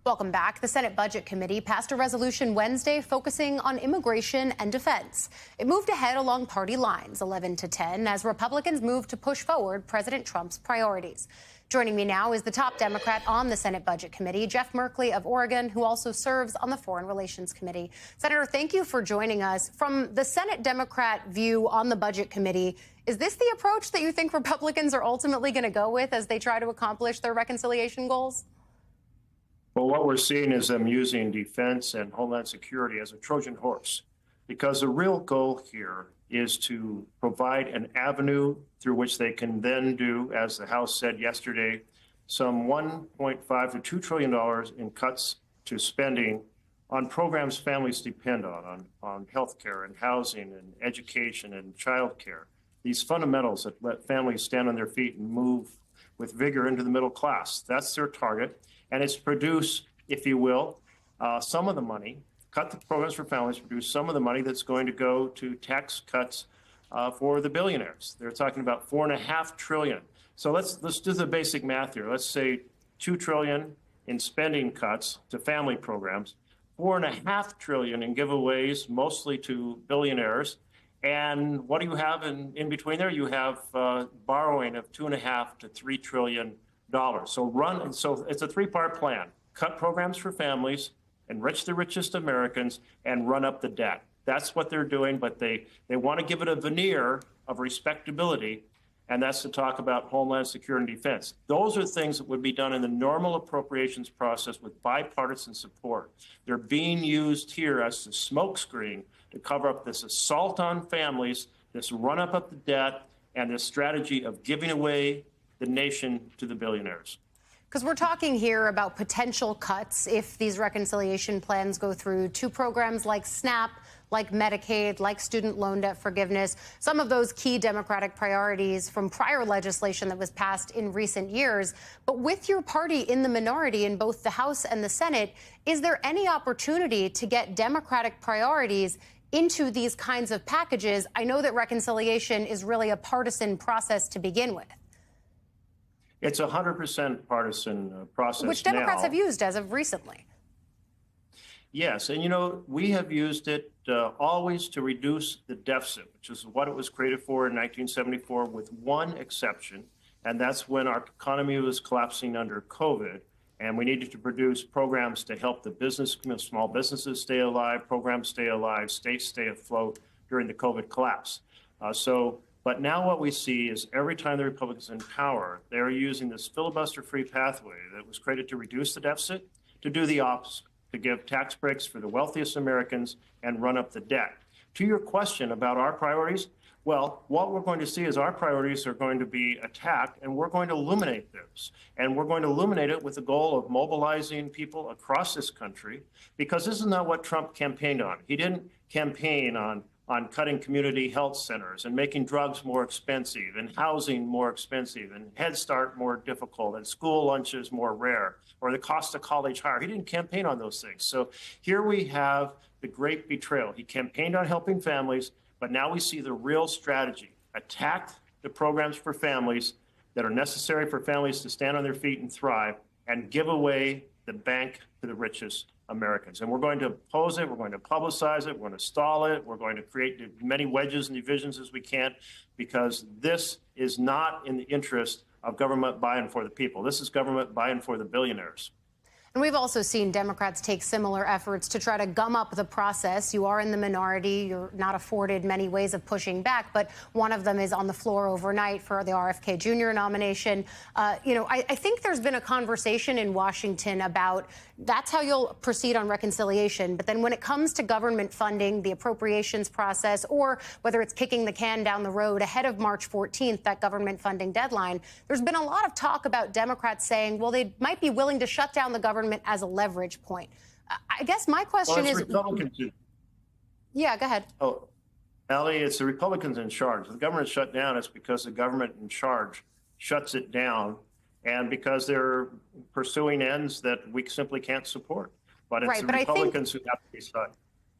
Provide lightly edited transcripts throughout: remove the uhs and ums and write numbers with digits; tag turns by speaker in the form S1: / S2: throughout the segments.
S1: Welcome back. The Senate Budget Committee passed a resolution Wednesday focusing on immigration and defense. It moved ahead along party lines, 11-10, as Republicans moved to push forward President Trump's priorities. Joining me now is the top Democrat on the Senate Budget Committee, Jeff Merkley of Oregon, who also serves on the Foreign Relations Committee. Senator, thank you for joining us. From the Senate Democrat view on the Budget Committee, is this the approach that you think Republicans are ultimately going to go with as they try to accomplish their reconciliation goals?
S2: Well, what we're seeing is them using defense and homeland security as a Trojan horse, because the real goal here is to provide an avenue through which they can then do, as the House said yesterday, some $1.5 to $2 trillion in cuts to spending on programs families depend on health care and housing and education and child care. These fundamentals that let families stand on their feet and move with vigor into the middle class. That's their target. And it's produce, if you will, some of the money, cut the programs for families, produce some of the money that's going to go to tax cuts for the billionaires. They're talking about $4.5 trillion. So let's do the basic math here. Let's say $2 trillion in spending cuts to family programs, $4.5 trillion in giveaways, mostly to billionaires. And what do you have in between there? You have borrowing of $2.5 to $3 trillion. So it's a three-part plan: cut programs for families, enrich the richest Americans, and run up the debt. That's what they're doing, but they want to give it a veneer of respectability, and that's to talk about homeland security and defense. Those are things that would be done in the normal appropriations process with bipartisan support. They're being used here as a smokescreen to cover up this assault on families, this run up of the debt, and this strategy of giving away the nation to the billionaires.
S1: Because we're talking here about potential cuts if these reconciliation plans go through to programs like SNAP, like Medicaid, like student loan debt forgiveness, some of those key Democratic priorities from prior legislation that was passed in recent years. But with your party in the minority in both the House and the Senate, is there any opportunity to get Democratic priorities into these kinds of packages? I know that reconciliation is really a partisan process to begin with.
S2: It's a 100% partisan process,
S1: which Democrats have used as of recently.
S2: Yes, and you know, we have used it always to reduce the deficit, which is what it was created for in 1974, with one exception, and that's when our economy was collapsing under COVID, and we needed to produce programs to help the small businesses stay alive, programs stay alive, states stay afloat during the COVID collapse. But now what we see is every time the Republicans are in power, they're using this filibuster-free pathway that was created to reduce the deficit to do the opposite, to give tax breaks for the wealthiest Americans and run up the debt. To your question about our priorities, well, what we're going to see is our priorities are going to be attacked, and we're going to illuminate those. And we're going to illuminate it with the goal of mobilizing people across this country, because this is not what Trump campaigned on. He didn't campaign on cutting community health centers and making drugs more expensive and housing more expensive and Head Start more difficult and school lunches more rare or the cost of college higher. He didn't campaign on those things. So here we have the great betrayal. He campaigned on helping families, but now we see the real strategy: attack the programs for families that are necessary for families to stand on their feet and thrive, and give away the bank to the richest Americans. And we're going to oppose it, we're going to publicize it, we're going to stall it, we're going to create as many wedges and divisions as we can, because this is not in the interest of government by and for the people. This is government by and for the billionaires.
S1: And we've also seen Democrats take similar efforts to try to gum up the process. You are in the minority. You're not afforded many ways of pushing back, but one of them is on the floor overnight for the RFK Jr. nomination. I think there's been a conversation in Washington about that's how you'll proceed on reconciliation. But then when it comes to government funding, the appropriations process, or whether it's kicking the can down the road ahead of March 14th, that government funding deadline, there's been a lot of talk about Democrats saying, well, they might be willing to shut down the government as a leverage point. I guess my question is...
S2: Republicans.
S1: Yeah, go ahead.
S2: Oh, Allie, it's the Republicans in charge. The government shut down. It's because the government in charge shuts it down, and because they're pursuing ends that we simply can't support. But it's the Republicans who have to decide.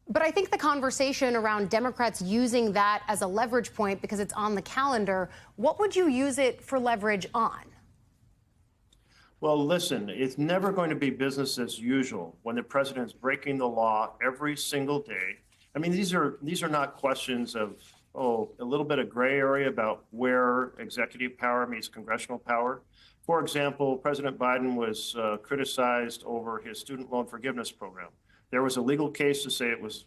S1: But I think the conversation around Democrats using that as a leverage point because it's on the calendar, what would you use it for leverage on?
S2: Well, listen, it's never going to be business as usual when the president's breaking the law every single day. I mean, these are not questions of, a little bit of gray area about where executive power meets congressional power. For example, President Biden was criticized over his student loan forgiveness program. There was a legal case to say it was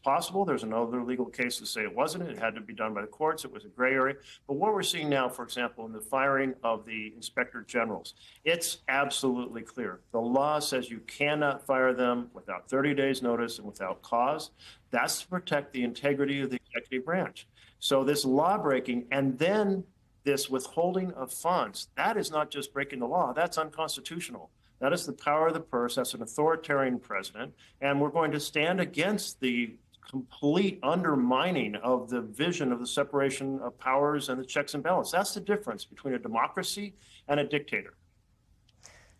S2: possible. There's another legal case to say it wasn't. It had to be done by the courts. It was a gray area. But what we're seeing now, for example, in the firing of the inspector generals, it's absolutely clear. The law says you cannot fire them without 30 days notice and without cause. That's to protect the integrity of the executive branch. So this law breaking and then this withholding of funds, that is not just breaking the law. That's unconstitutional. That is the power of the purse. That's an authoritarian president. And we're going to stand against the complete undermining of the vision of the separation of powers and the checks and balances. That's the difference between a democracy and a dictator.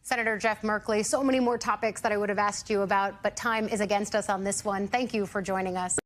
S1: Senator Jeff Merkley, so many more topics that I would have asked you about, but time is against us on this one. Thank you for joining us.